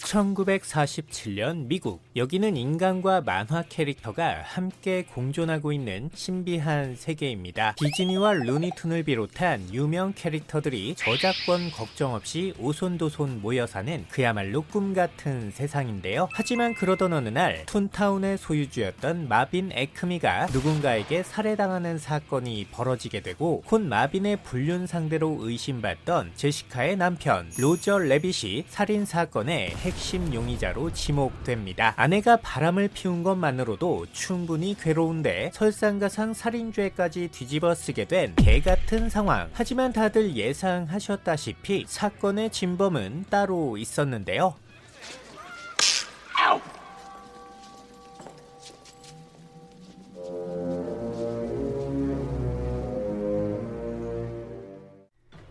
1947년 미국. 여기는 인간과 만화 캐릭터가 함께 공존하고 있는 신비한 세계입니다. 디즈니와 루니툰을 비롯한 유명 캐릭터들이 저작권 걱정 없이 오손도손 모여 사는 그야말로 꿈같은 세상인데요. 하지만 그러던 어느 날 툰타운의 소유주였던 마빈 에크미가 누군가에게 살해당하는 사건이 벌어지게 되고, 곧 마빈의 불륜 상대로 의심받던 제시카의 남편 로저 레빗이 살인 사건의 핵심 용의자로 지목됩니다. 아내가 바람을 피운 것만으로도 충분히 괴로운데 설상가상 살인죄까지 뒤집어 쓰게 된 개같은 상황. 하지만 다들 예상하셨다시피 사건의 진범은 따로 있었는데요.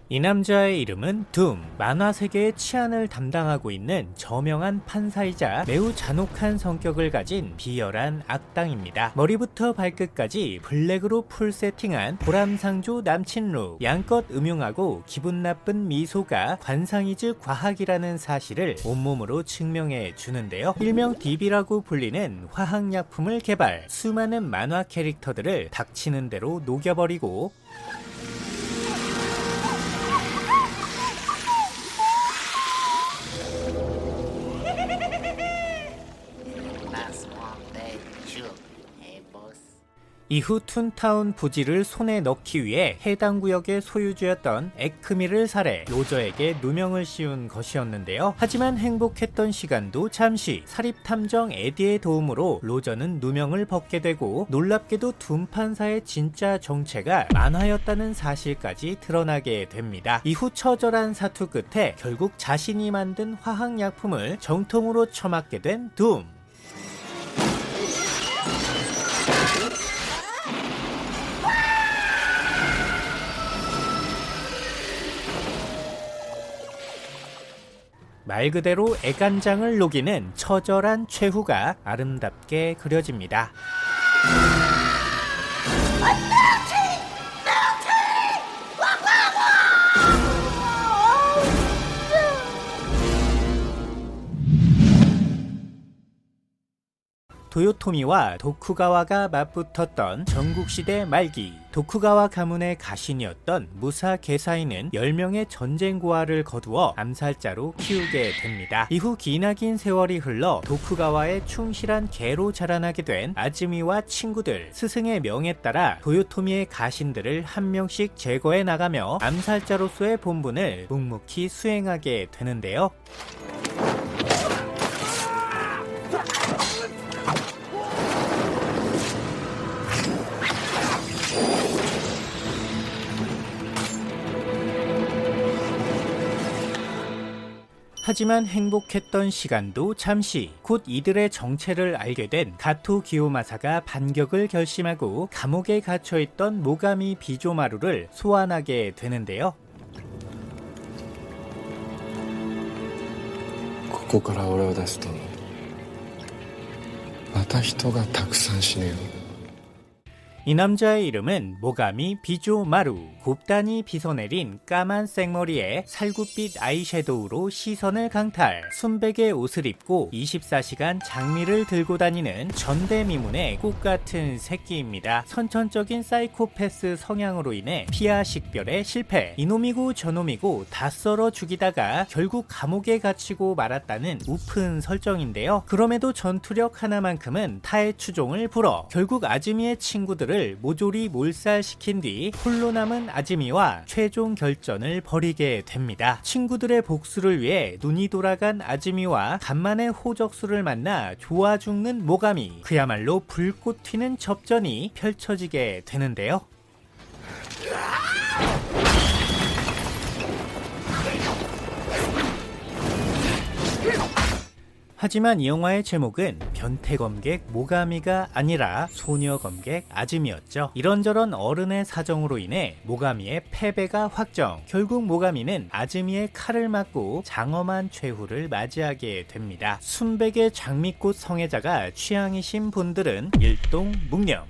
이 남자의 이름은 둠. 만화 세계의 치안을 담당하고 있는 저명한 판사이자 매우 잔혹한 성격을 가진 비열한 악당입니다. 머리부터 발끝까지 블랙으로 풀 세팅한 보람상조 남친 룩. 양껏 음흉하고 기분 나쁜 미소가 관상이즈 과학이라는 사실을 온몸으로 증명해 주는데요. 일명 DB라고 불리는 화학약품을 개발, 수많은 만화 캐릭터들을 닥치는 대로 녹여버리고, 이후 툰타운 부지를 손에 넣기 위해 해당 구역의 소유주였던 에크미를 살해 로저에게 누명을 씌운 것이었는데요. 하지만 행복했던 시간도 잠시. 사립탐정 에디의 도움으로 로저는 누명을 벗게 되고, 놀랍게도 둠 판사의 진짜 정체가 만화였다는 사실까지 드러나게 됩니다. 이후 처절한 사투 끝에 결국 자신이 만든 화학약품을 정통으로 처맞게 된 둠. 말 그대로 애간장을 녹이는 처절한 최후가 아름답게 그려집니다. 도요토미와 도쿠가와가 맞붙었던 전국시대 말기. 도쿠가와 가문의 가신이었던 무사 게사이는 10명의 전쟁 고아를 거두어 암살자로 키우게 됩니다. 이후 기나긴 세월이 흘러 도쿠가와의 충실한 개로 자라나게 된 아즈미와 친구들. 스승의 명에 따라 도요토미의 가신들을 한 명씩 제거해 나가며 암살자로서의 본분을 묵묵히 수행하게 되는데요. 하지만 행복했던 시간도 잠시. 곧 이들의 정체를 알게 된 가토 기요마사가 반격을 결심하고 감옥에 갇혀있던 모가미 비조마루를 소환하게 되는데요. ここから俺を出すとまた人がたくさん死ぬよ。 이 남자의 이름은 모가미 비조마루. 곱단이 빗어내린 까만 생머리에 살구빛 아이섀도우로 시선을 강탈, 순백의 옷을 입고 24시간 장미를 들고 다니는 전대미문의 꽃같은 새끼입니다. 선천적인 사이코패스 성향으로 인해 피하 식별에 실패. 이놈이고 저놈이고 다 썰어 죽이다가 결국 감옥에 갇히고 말았다는 우픈 설정인데요. 그럼에도 전투력 하나만큼은 타의 추종을 불어 결국 아즈미의 친구들을 모조리 몰살시킨 뒤 홀로 남은 아즈미와 최종 결전을 벌이게 됩니다. 친구들의 복수를 위해 눈이 돌아간 아즈미와 간만에 호적수를 만나 좋아 죽는 모가미. 그야말로 불꽃 튀는 접전이 펼쳐지게 되는데요. 하지만 이 영화의 제목은 변태검객 모가미가 아니라 소녀검객 아즈미였죠. 이런저런 어른의 사정으로 인해 모가미의 패배가 확정. 결국 모가미는 아즈미의 칼을 맞고 장엄한 최후를 맞이하게 됩니다. 순백의 장미꽃 성애자가 취향이신 분들은 일동묵념.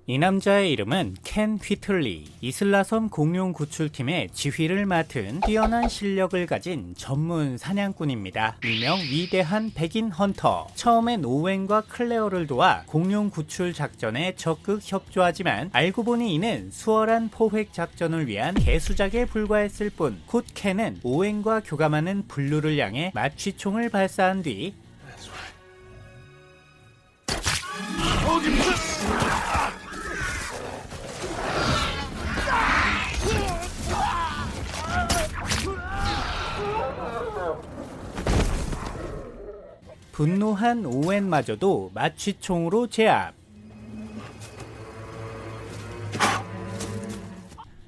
이 남자의 이름은 켄 휘틀리. 이슬라섬 공룡 구출팀의 지휘를 맡은 뛰어난 실력을 가진 전문 사냥꾼입니다. 일명 위대한 백인 헌터. 처음엔 오웬과 클레어를 도와 공룡 구출 작전에 적극 협조하지만 알고 보니 이는 수월한 포획 작전을 위한 개수작에 불과했을 뿐, 곧 켄은 오웬과 교감하는 블루를 향해 마취총을 발사한 뒤 분노한 오웬마저도 마취총으로 제압.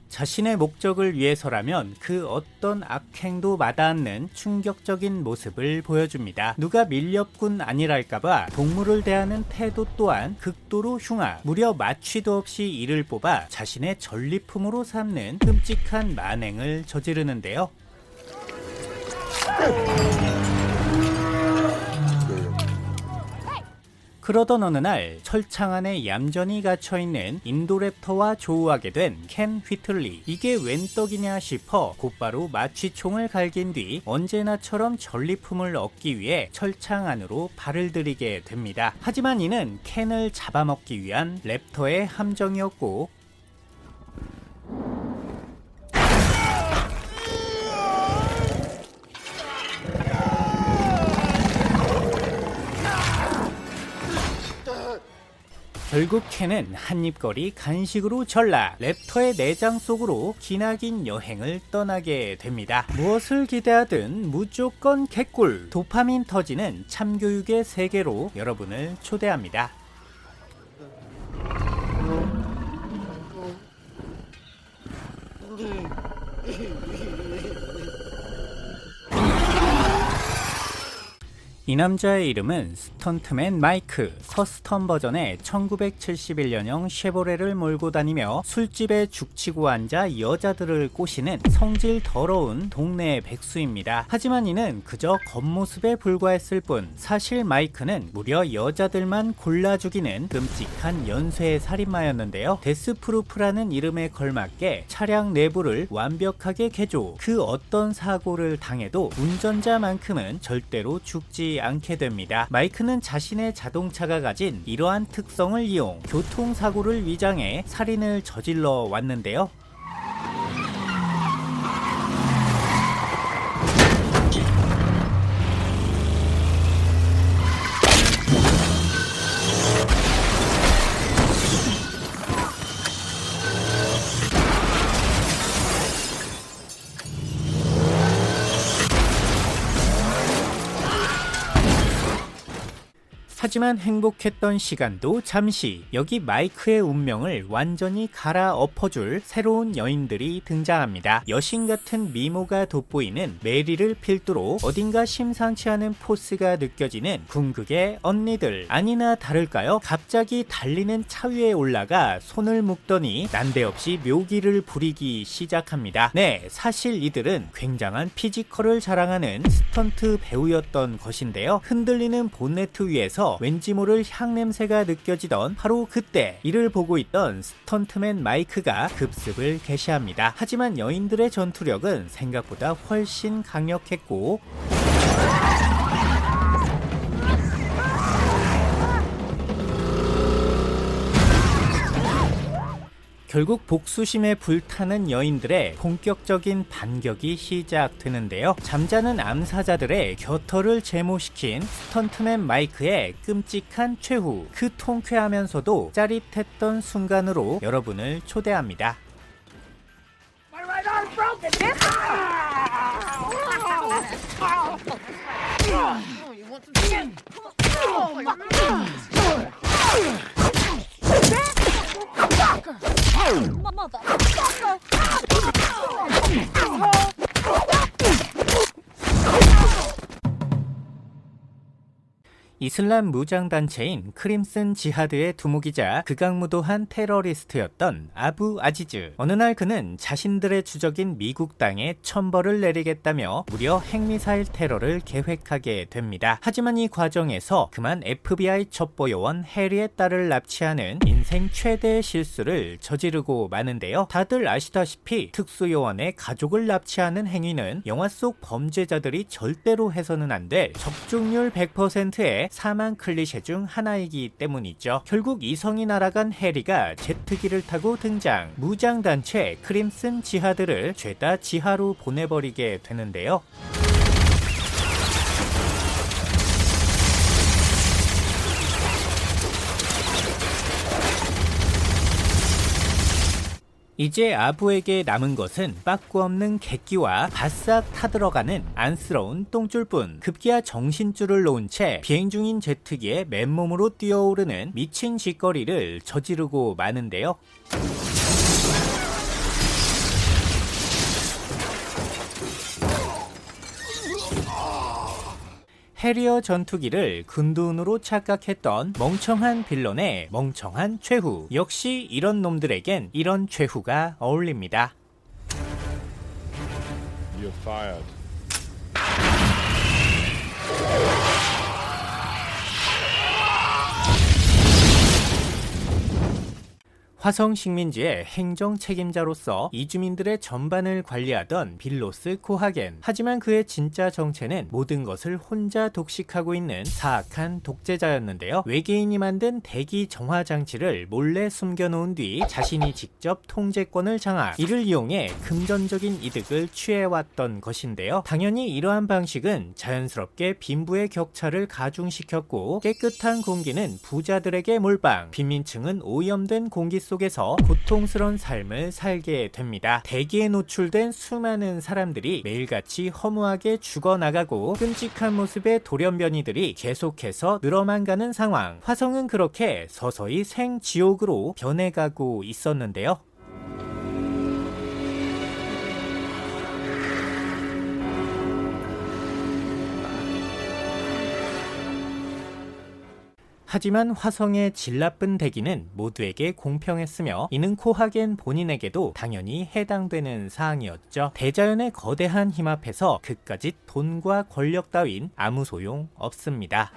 자신의 목적을 위해서라면 그 어떤 악행도 마다않는 충격적인 모습을 보여줍니다. 누가 밀렵꾼 아니랄까봐 동물을 대하는 태도 또한 극도로 흉악. 무려 마취도 없이 이를 뽑아 자신의 전리품으로 삼는 끔찍한 만행을 저지르는데요. 그러던 어느 날 철창 안에 얌전히 갇혀있는 인도랩터와 조우하게 된 켄 휘틀리. 이게 웬 떡이냐 싶어 곧바로 마취총을 갈긴 뒤 언제나처럼 전리품을 얻기 위해 철창 안으로 발을 들이게 됩니다. 하지만 이는 켄을 잡아먹기 위한 랩터의 함정이었고, 결국 켄은 한입거리 간식으로 전락, 랩터의 내장 속으로 기나긴 여행을 떠나게 됩니다. 무엇을 기대하든 무조건 개꿀, 도파민 터지는 참교육의 세계로 여러분을 초대합니다. 이 남자의 이름은 스턴트맨 마이크. 커스텀 버전의 1971년형 쉐보레를 몰고 다니며 술집에 죽치고 앉아 여자들을 꼬시는 성질 더러운 동네 백수입니다. 하지만 이는 그저 겉모습에 불과했을 뿐, 사실 마이크는 무려 여자들만 골라 죽이는 끔찍한 연쇄 살인마였는데요. 데스프루프라는 이름에 걸맞게 차량 내부를 완벽하게 개조. 그 어떤 사고를 당해도 운전자만큼은 절대로 죽지 않게 됩니다. 마이크는 자신의 자동차가 가진 이러한 특성을 이용 교통사고를 위장해 살인을 저질러 왔는데요. 하지만 행복했던 시간도 잠시. 여기 마이크의 운명을 완전히 갈아엎어줄 새로운 여인들이 등장합니다. 여신 같은 미모가 돋보이는 메리를 필두로 어딘가 심상치 않은 포스가 느껴지는 궁극의 언니들. 아니나 다를까요? 갑자기 달리는 차 위에 올라가 손을 묶더니 난데없이 묘기를 부리기 시작합니다. 네, 사실 이들은 굉장한 피지컬을 자랑하는 스턴트 배우였던 것인데요. 흔들리는 본네트 위에서 왠지 모를 향냄새가 느껴지던 바로 그때 이를 보고 있던 스턴트맨 마이크가 급습을 개시합니다. 하지만 여인들의 전투력은 생각보다 훨씬 강력했고, 결국 복수심에 불타는 여인들의 본격적인 반격이 시작되는데요. 잠자는 암사자들의 겨털을 제모시킨 스턴트맨 마이크의 끔찍한 최후. 그 통쾌하면서도 짜릿했던 순간으로 여러분을 초대합니다. My right arm broken! You want some skin? Motherfucker! 이슬람 무장단체인 크림슨 지하드의 두목이자 극악무도한 테러리스트였던 아부 아지즈. 어느 날 그는 자신들의 주적인 미국 땅에 천벌을 내리겠다며 무려 핵미사일 테러를 계획하게 됩니다. 하지만 이 과정에서 그만 FBI 첩보요원 해리의 딸을 납치하는 인생 최대의 실수를 저지르고 마는데요. 다들 아시다시피 특수요원의 가족을 납치하는 행위는 영화 속 범죄자들이 절대로 해서는 안 될 적중률 100%의 사망 클리셰 중 하나이기 때문이죠. 결국 이성이 날아간 해리가 제트기를 타고 등장, 무장단체 크림슨 지하드를 죄다 지하로 보내버리게 되는데요. 이제 아부에게 남은 것은 빠꾸 없는 객기와 바싹 타들어가는 안쓰러운 똥줄뿐. 급기야 정신줄을 놓은 채 비행 중인 제트기에 맨몸으로 뛰어오르는 미친 짓거리를 저지르고 마는데요. 해리어 전투기를 근둔으로 착각했던 멍청한 빌런의 멍청한 최후. 역시 이런 놈들에겐 이런 최후가 어울립니다. You're fired. 화성 식민지의 행정 책임자로서 이주민들의 전반을 관리하던 빌로스 코하겐. 하지만 그의 진짜 정체는 모든 것을 혼자 독식하고 있는 사악한 독재자였는데요. 외계인이 만든 대기 정화 장치를 몰래 숨겨놓은 뒤 자신이 직접 통제권을 장악, 이를 이용해 금전적인 이득을 취해왔던 것인데요. 당연히 이러한 방식은 자연스럽게 빈부의 격차를 가중시켰고, 깨끗한 공기는 부자들에게 몰빵, 빈민층은 오염된 공기 속에서 고통스러운 삶을 살게 됩니다. 대기에 노출된 수많은 사람들이 매일같이 허무하게 죽어나가고 끔찍한 모습의 돌연변이들이 계속해서 늘어만 가는 상황. 화성은 그렇게 서서히 생지옥으로 변해가고 있었는데요. 하지만 화성의 질 나쁜 대기는 모두에게 공평했으며 이는 코하겐 본인에게도 당연히 해당되는 사항이었죠. 대자연의 거대한 힘 앞에서 그까짓 돈과 권력 따윈 아무 소용 없습니다.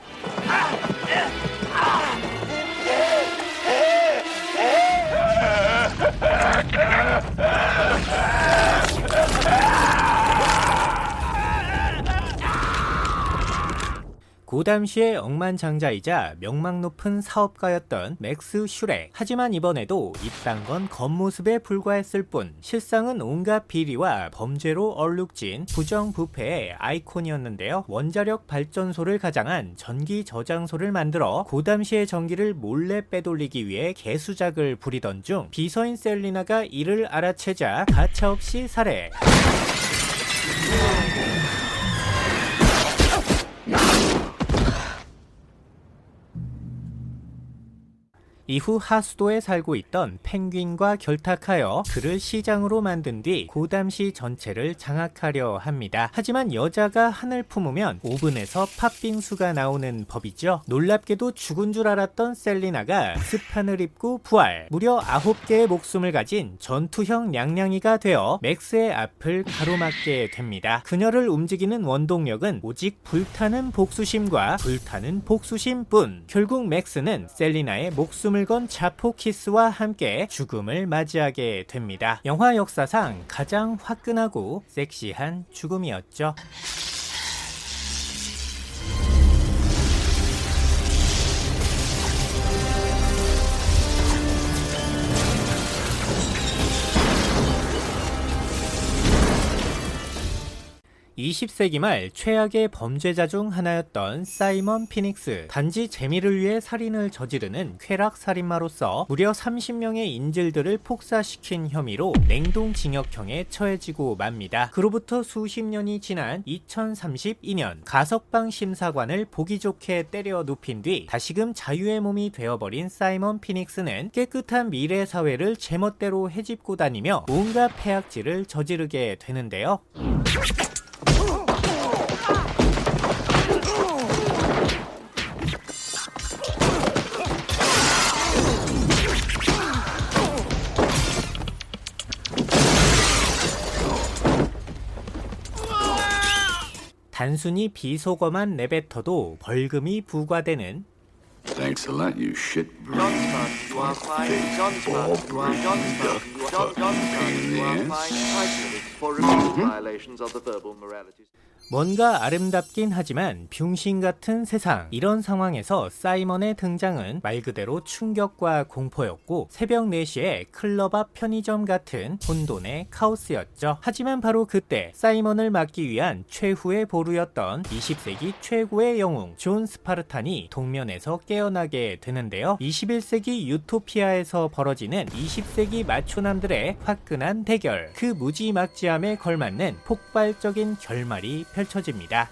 그 당시의 억만장자이자 명망 높은 사업가였던 맥스 슈렉. 하지만 이번에도 이딴 건 겉모습에 불과했을 뿐 실상은 온갖 비리와 범죄로 얼룩진 부정부패의 아이콘이었는데요. 원자력 발전소를 가장한 전기 저장소를 만들어 그 당시의 전기를 몰래 빼돌리기 위해 개수작을 부리던 중 비서인 셀리나가 이를 알아채자 가차없이 살해. 이후 하수도에 살고 있던 펭귄과 결탁하여 그를 시장으로 만든 뒤 고담시 전체를 장악하려 합니다. 하지만 여자가 한을 품으면 오븐에서 팥빙수가 나오는 법이죠. 놀랍게도 죽은 줄 알았던 셀리나가 스판을 입고 부활. 무려 9개의 목숨을 가진 전투형 냥냥이가 되어 맥스의 앞을 가로막게 됩니다. 그녀를 움직이는 원동력은 오직 불타는 복수심과 불타는 복수심뿐. 결국 맥스는 셀리나의 목숨을 건 자포 키스와 함께 죽음을 맞이하게 됩니다. 영화 역사상 가장 화끈하고 섹시한 죽음이었죠. (20세기) 말 최악의 범죄자 중 하나였던 사이먼 피닉스. 단지 재미를 위해 살인을 저지르는 쾌락 살인마로서 무려 30명의 인질들을 폭사시킨 혐의로 냉동징역형에 처해지고 맙니다. 그로부터 수십 년이 지난 2032년 가석방 심사관을 보기 좋게 때려 눕힌 뒤 다시금 자유의 몸이 되어버린 사이먼 피닉스는 깨끗한 미래 사회를 제멋대로 헤집고 다니며 온갖 폐악질을 저지르게 되는데요. 단순히 비속어만 내뱉어도 벌금이 부과되는 Thanks a lot, you shit 뭔가 아름답긴 하지만 병신 같은 세상. 이런 상황에서 사이먼의 등장은 말 그대로 충격과 공포였고 새벽 4시에 클럽 앞 편의점 같은 혼돈의 카오스였죠. 하지만 바로 그때 사이먼을 막기 위한 최후의 보루였던 20세기 최고의 영웅 존 스파르탄이 동면에서 깨어나게 되는데요. 21세기 유토피아에서 벌어지는 20세기 마초남들의 화끈한 대결. 그 무지막지함에 걸맞는 폭발적인 결말이 펼쳐집니다.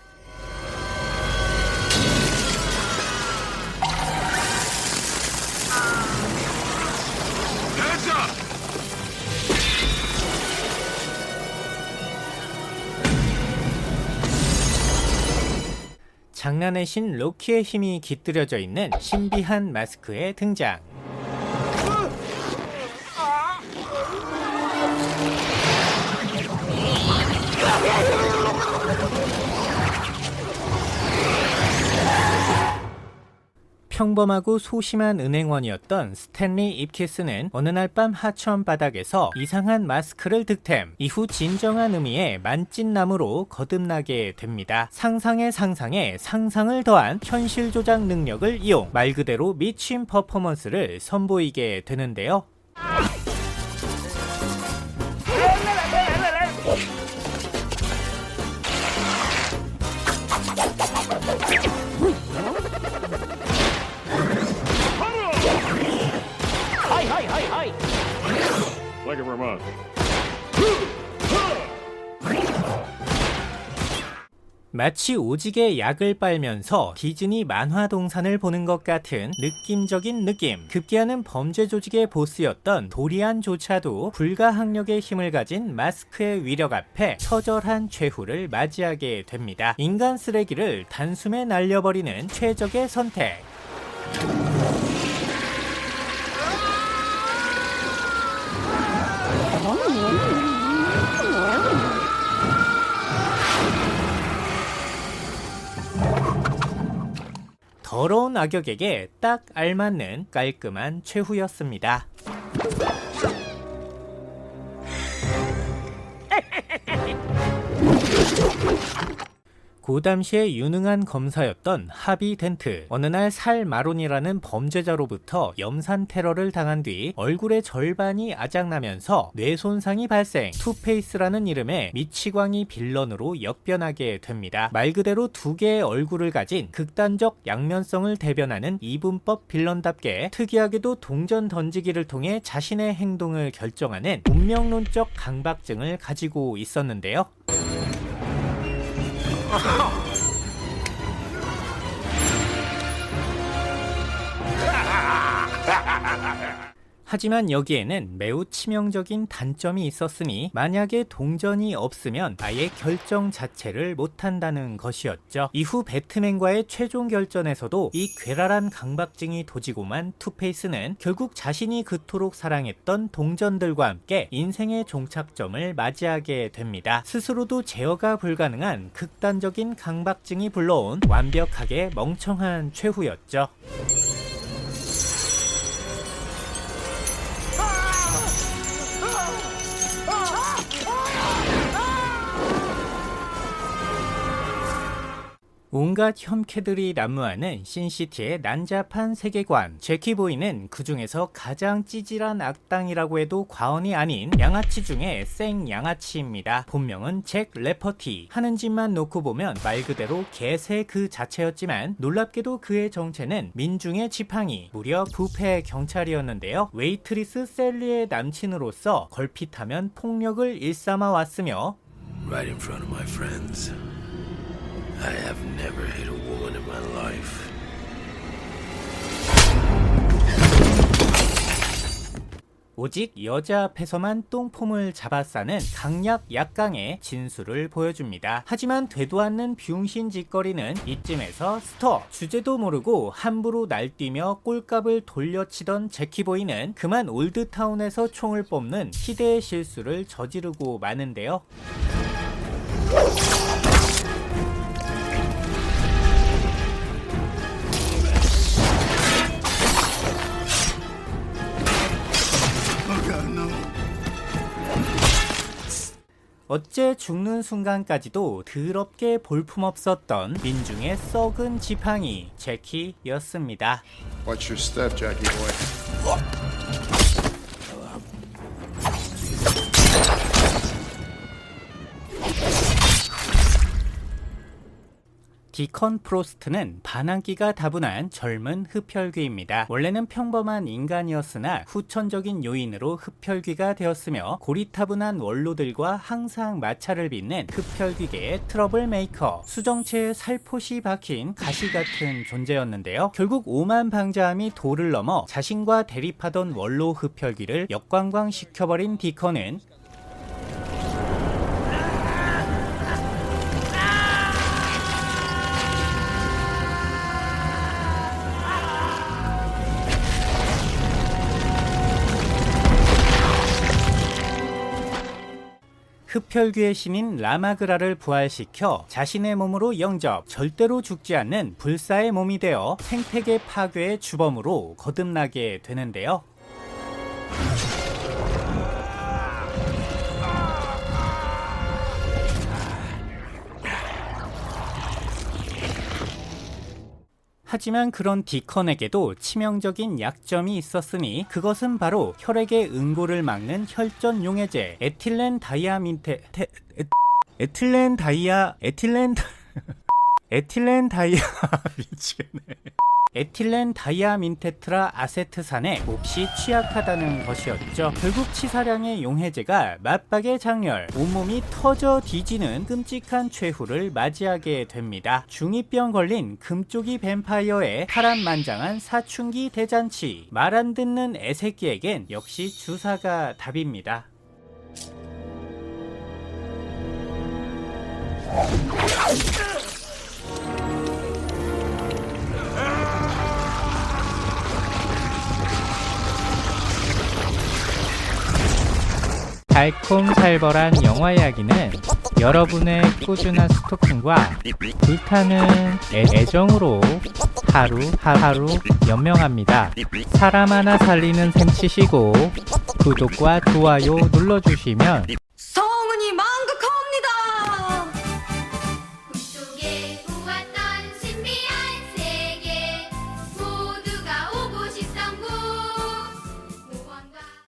장난의 신 로키의 힘이 깃들여져 있는 신비한 마스크의 등장. 평범하고 소심한 은행원이었던 스탠리 입키스는 어느 날 밤 하천 바닥에서 이상한 마스크를 득템. 이후 진정한 의미의 만찢나무로 거듭나게 됩니다. 상상에 상상을 더한 현실 조작 능력을 이용 말 그대로 미친 퍼포먼스를 선보이게 되는데요. Like it Vermont. 마치 오지게 약을 빨면서 디즈니 만화 동산을 보는 것 같은 느낌적인 느낌. 급기야는 범죄 조직의 보스였던 도리안조차도 불가항력의 힘을 가진 마스크의 위력 앞에 처절한 최후를 맞이하게 됩니다. 인간 쓰레기를 단숨에 날려버리는 최적의 선택. 더러운 악역에게 딱 알맞는 깔끔한 최후였습니다. 그 당시에 유능한 검사였던 하비 덴트. 어느 날 살 마론이라는 범죄자로부터 염산 테러를 당한 뒤 얼굴의 절반이 아작나면서 뇌 손상이 발생. 투페이스라는 이름의 미치광이 빌런으로 역변하게 됩니다. 말 그대로 두 개의 얼굴을 가진 극단적 양면성을 대변하는 이분법 빌런답게 특이하게도 동전 던지기를 통해 자신의 행동을 결정하는 운명론적 강박증을 가지고 있었는데요. 하지만 여기에는 매우 치명적인 단점이 있었으니 만약에 동전이 없으면 아예 결정 자체를 못한다는 것이었죠. 이후 배트맨과의 최종 결전에서도 이 괴랄한 강박증이 도지고만 투페이스는 결국 자신이 그토록 사랑했던 동전들과 함께 인생의 종착점을 맞이하게 됩니다. 스스로도 제어가 불가능한 극단적인 강박증이 불러온 완벽하게 멍청한 최후였죠. 온갖 혐캐들이 난무하는 신시티의 난잡한 세계관. 제키보이는 그 중에서 가장 찌질한 악당이라고 해도 과언이 아닌 양아치 중에 생 양아치입니다. 본명은 잭 레퍼티. 하는 짓만 놓고 보면 말 그대로 개새 그 자체였지만 놀랍게도 그의 정체는 민중의 지팡이, 무려 부패 경찰이었는데요. 웨이트리스 셀리의 남친으로서 걸핏하면 폭력을 일삼아 왔으며 Right in front of my friends. I have never hit a woman in my life. 오직 여자 앞에서만 똥폼을 잡아싸는 강약 약강의 진수를 보여줍니다. 하지만 되도 않는 병신 짓거리는 이쯤에서 스톱. 주제도 모르고 함부로 날뛰며 꼴값을 돌려치던 제키보이는 그만 올드타운에서 총을 뽑는 희대의 실수를 저지르고 마는데요. 어째 죽는 순간까지도 더럽게 볼품없었던 민중의 썩은 지팡이 제키였습니다. Watch your step, Jackie boy. 디컨 프로스트는 반항기가 다분한 젊은 흡혈귀입니다. 원래는 평범한 인간이었으나 후천적인 요인으로 흡혈귀가 되었으며 고리타분한 원로들과 항상 마찰을 빚는 흡혈귀계의 트러블 메이커, 수정체에 살포시 박힌 가시 같은 존재였는데요. 결국 오만방자함이 도를 넘어 자신과 대립하던 원로 흡혈귀를 역관광시켜버린 디컨은 흡혈귀의 신인 라마그라를 부활시켜 자신의 몸으로 영접, 절대로 죽지 않는 불사의 몸이 되어 생태계 파괴의 주범으로 거듭나게 되는데요. 하지만 그런 디컨에게도 치명적인 약점이 있었으니 그것은 바로 혈액의 응고를 막는 혈전 용해제 에틸렌 다이아민테 미치겠네. 에틸렌 다이아민테트라 아세트산에 몹시 취약하다는 것이었죠. 결국 치사량의 용해제가 맞박의 장렬, 온몸이 터져 뒤지는 끔찍한 최후를 맞이하게 됩니다. 중2병 걸린 금쪽이 뱀파이어의 파란만장한 사춘기 대잔치. 말 안 듣는 애새끼에겐 역시 주사가 답입니다. 달콤살벌한 영화 이야기는 여러분의 꾸준한 스토킹과 불타는 애정으로 하루하루 연명합니다. 사람 하나 살리는 셈 치시고 구독과 좋아요 눌러주시면